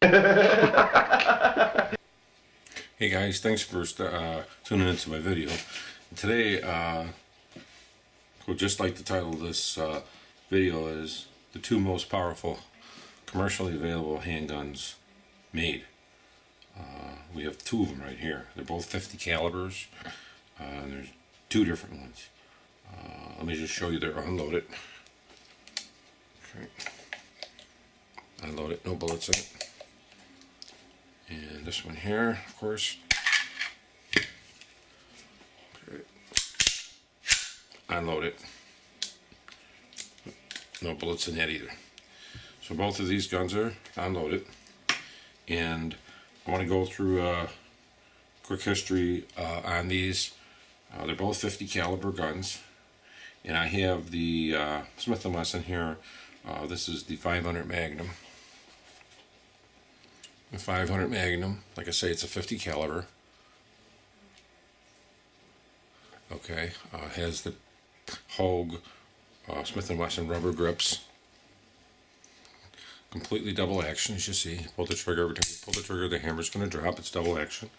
Hey guys, thanks for tuning into my video. Today, well, just like the title of this video is, the two most powerful commercially available handguns made. We have two of them right here. They're both 50 calibers. And there's two different ones. Let me just show you they're unloaded. Okay. Unload it, no bullets in it. And this one here, of course. Okay. Unload it. No bullets in that either. So both of these guns are unloaded. And I want to go through a quick history on these. They're both 50 caliber guns. And I have the Smith & Wesson here. This is the 500 Magnum. The 500 Magnum, like I say, it's a 50 caliber. Okay, has the Hogue Smith & Wesson rubber grips. Completely double action, as you see. Pull the trigger, every time you pull the trigger, the hammer's going to drop. It's double action.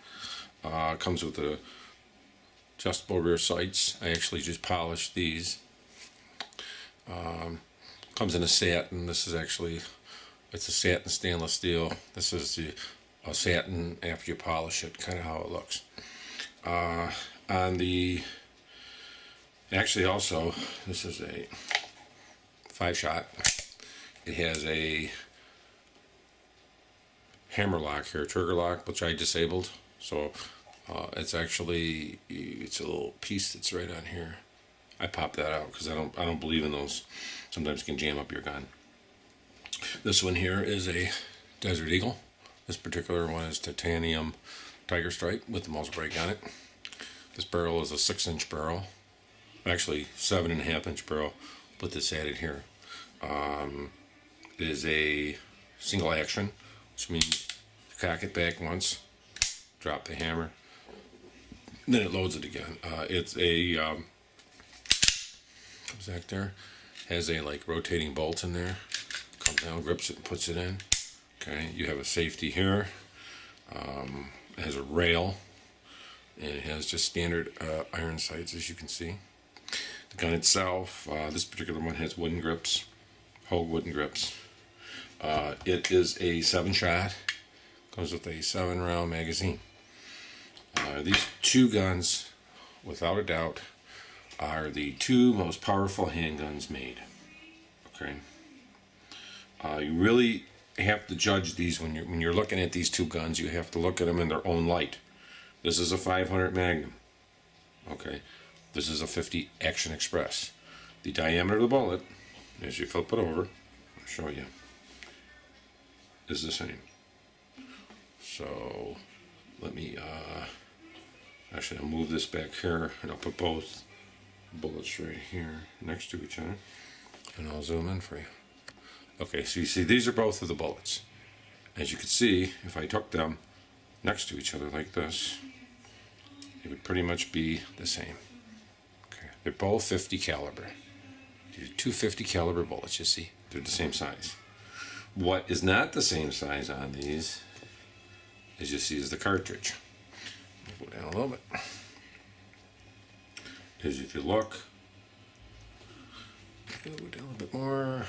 Comes with the adjustable rear sights. I actually just polished these. Comes in a satin. This is actually, it's a satin stainless steel. This is the satin after you polish it, kind of how it looks. On the, actually also, this is a 5-shot. It has a hammer lock here, trigger lock, which I disabled. So it's actually, it's a little piece that's right on here. I popped that out because I don't believe in those. Sometimes it can jam up your gun. This one here is a Desert Eagle. This particular one is titanium Tiger Stripe with the muzzle brake on it. This barrel is a 6-inch barrel. Actually, 7.5-inch barrel. Put this added here. It is a single action, which means you cock it back once, drop the hammer, then it loads it again. It's a comes back there, has a like rotating bolt in there, comes down, grips it, and puts it in. Okay, you have a safety here. It has a rail, and it has just standard iron sights, as you can see. The gun itself, this particular one has wooden grips, Hogue wooden grips. It is a 7-shot, comes with a 7-round magazine. These two guns, without a doubt, are the two most powerful handguns made. Okay, you really have to judge these when you're looking at these two guns. You have to look at them in their own light. This is a 500 Magnum. Okay, this is a 50 Action Express. The diameter of the bullet, as you flip it over, I'll show you, is the same. So let me actually, I'll move this back here and I'll put both bullets right here next to each other, and I'll zoom in for you. Okay, so you see these are both of the bullets. As you can see, if I took them next to each other like this, it would pretty much be the same. Okay, they're both 50 caliber. These are two 50 caliber bullets, you see. They're the same size. What is not the same size on these, as you see, is the cartridge. Go down a little bit. As if you look, go down a little bit more.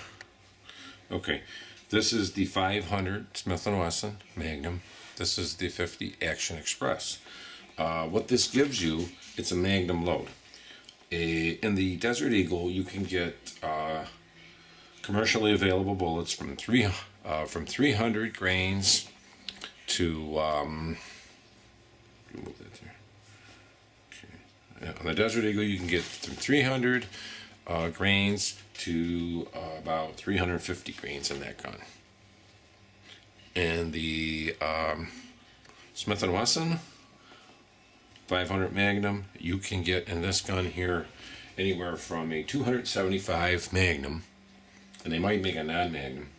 Okay, this is the 500 Smith & Wesson Magnum. This is the 50 Action Express. What this gives you, it's a Magnum load. In the Desert Eagle, you can get commercially available bullets from 300 grains to move that there. Okay. On the Desert Eagle, you can get from 300 grains to about 350 grains in that gun. And the Smith & Wesson 500 Magnum, you can get in this gun here anywhere from a 275 Magnum, and they might make a non-Magnum,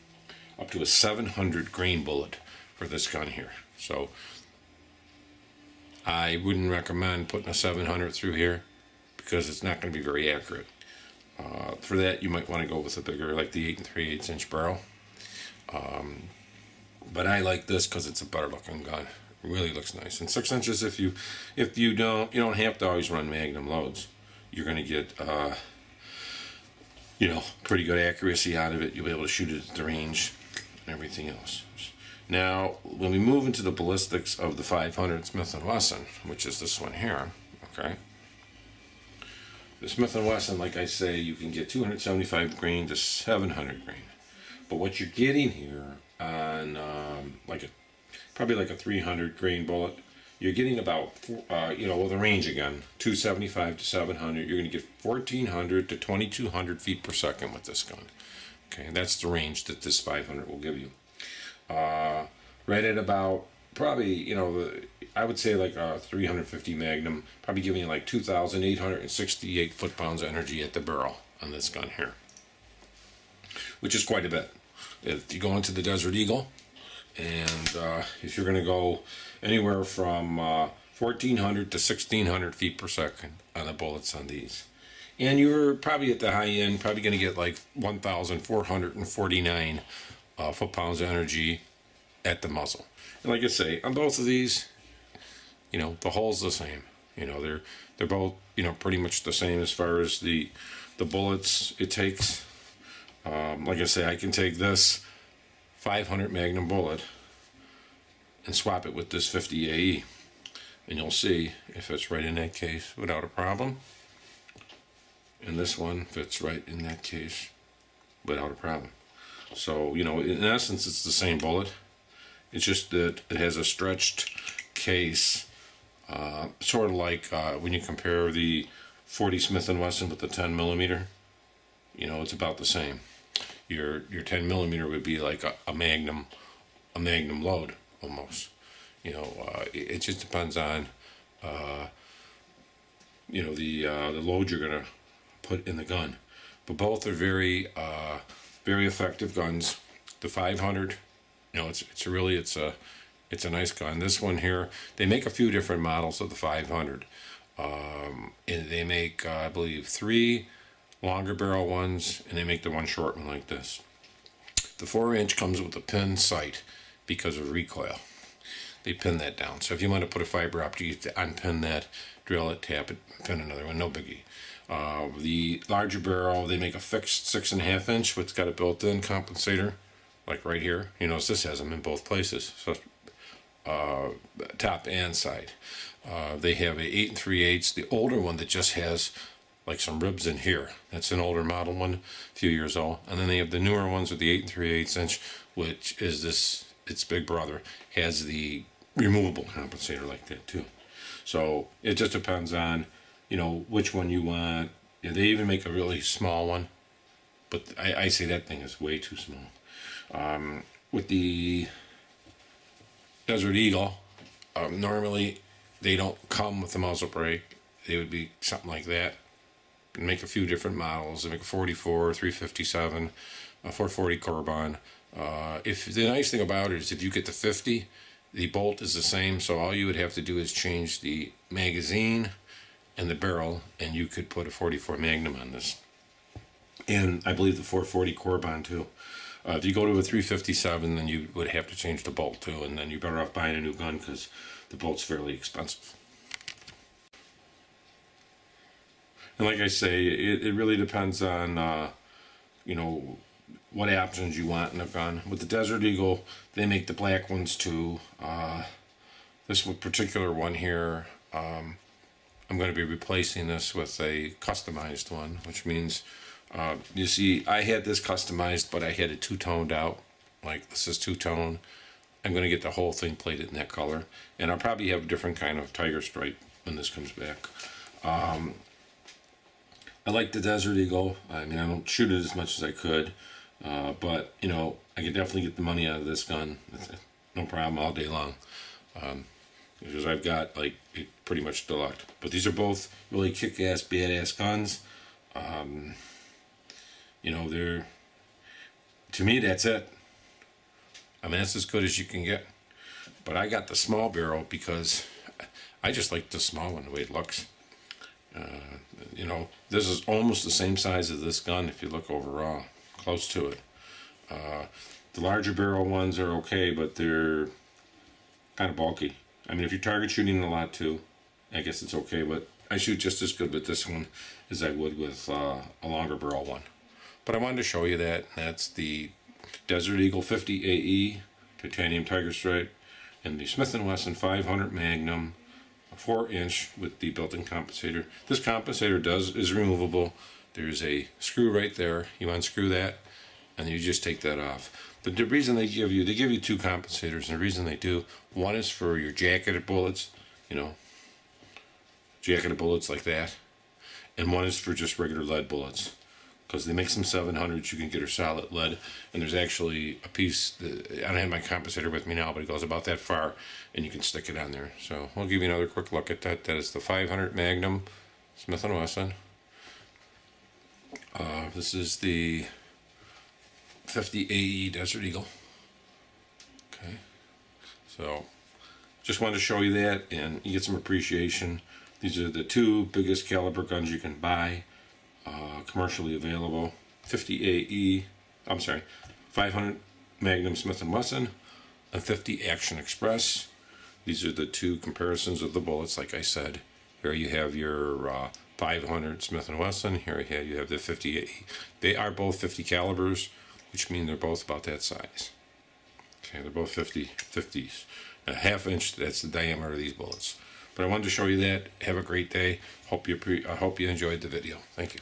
up to a 700 grain bullet for this gun here. So I wouldn't recommend putting a 700 through here because it's not going to be very accurate. For that, you might want to go with a bigger, like the 8 3/8 inch barrel. But I like this because it's a better looking gun. It really looks nice. And 6 inches, if you don't have to always run Magnum loads. You're going to get pretty good accuracy out of it. You'll be able to shoot it at the range and everything else. Now, when we move into the ballistics of the 500 Smith & Wesson, which is this one here, okay? The Smith & Wesson, like I say, you can get 275 grain to 700 grain. But what you're getting here on probably like a 300 grain bullet, you're getting about, with a range again, 275 to 700, you're going to get 1400 to 2200 feet per second with this gun. Okay, and that's the range that this 500 will give you. Right at about, probably, I would say like a 350 Magnum, probably giving you like 2,868 foot-pounds of energy at the barrel on this gun here, which is quite a bit. If you go into the Desert Eagle, and if you're going to go anywhere from 1,400 to 1,600 feet per second on the bullets on these, and you're probably at the high end, probably going to get like 1,449 foot-pounds of energy at the muzzle. And like I say, on both of these, the hull's the same. They're both pretty much the same as far as the bullets it takes. Like I say, I can take this 500 Magnum bullet and swap it with this 50 AE, and you'll see if it's right in that case without a problem, and this one fits right in that case without a problem. So in essence, it's the same bullet. It's just that it has a stretched case, sort of like when you compare the 40 Smith & Wesson with the 10 millimeter. It's about the same. Your 10 millimeter would be like a magnum load almost. It just depends on the load you're gonna put in the gun. But both are very effective guns. The 500, it's a nice gun. This one here, they make a few different models of the 500. And they make I believe 3 longer barrel ones, and they make the one short one like this. The 4-inch comes with a pin sight because of recoil. They pin that down. So if you want to put a fiber optic, you have to unpin that, drill it, tap it, pin another one, no biggie. The larger barrel, they make a fixed 6.5 inch, which got a built-in compensator, like right here. This has them in both places, so top and side. They have a 8 3/8, the older one that just has like some ribs in here. That's an older model one, a few years old. And then they have the newer ones with the 8 3/8 inch, which is its big brother, has the removable compensator like that too. So it just depends on, which one you want. They even make a really small one, but I say that thing is way too small. With the Desert Eagle, normally they don't come with the muzzle brake. They would be something like that. Make a few different models. They make a 44, 357, a 440 Corbon. If the nice thing about it is if you get the 50, the bolt is the same, so all you would have to do is change the magazine and the barrel, and you could put a 44 Magnum on this. And I believe the 440 Corbon too. If you go to a 357, then you would have to change the bolt too, and then you're better off buying a new gun because the bolt's fairly expensive. And like I say, it really depends on, what options you want in a gun. With the Desert Eagle, they make the black ones too. This particular one here, I'm going to be replacing this with a customized one, which means, you see, I had this customized, but I had it two-toned out. Like, this is two-tone. I'm going to get the whole thing plated in that color. And I'll probably have a different kind of tiger stripe when this comes back. I like the Desert Eagle. I mean, I don't shoot it as much as I could, but I could definitely get the money out of this gun. No problem all day long, because I've got like it pretty much deluxe. But these are both really kick-ass, badass guns. They're, to me, that's it. I mean, that's as good as you can get. But I got the small barrel because I just like the small one, the way it looks. This is almost the same size as this gun if you look overall, close to it. The larger barrel ones are okay, but they're kind of bulky. I mean, if you're target shooting a lot too, I guess it's okay, but I shoot just as good with this one as I would with a longer barrel one. But I wanted to show you that. That's the Desert Eagle 50 AE titanium tiger stripe and the Smith & Wesson 500 Magnum 4-inch with the built-in compensator. This compensator is removable. There's a screw right there. You unscrew that and you just take that off. But the reason they give you two compensators, and the reason they do, one is for your jacketed bullets, you know, jacketed bullets like that, and one is for just regular lead bullets, because they make some 700s you can get are solid lead, and there's actually a piece I don't have my compensator with me now, but it goes about that far and you can stick it on there. So I'll give you another quick look at that. That is the 500 Magnum Smith & Wesson. This is the 50 AE Desert Eagle. Okay, so just wanted to show you that and you get some appreciation. These are the two biggest caliber guns you can buy, commercially available. 50 AE, I'm sorry, 500 Magnum Smith & Wesson, and 50 Action Express. These are the two comparisons of the bullets, like I said. Here you have your 500 Smith & Wesson. Here you have the 50 AE. They are both 50 calibers, which mean they're both about that size. Okay, they're both 50s. A ½ inch, that's the diameter of these bullets. But I wanted to show you that. Have a great day. I hope you enjoyed the video. Thank you.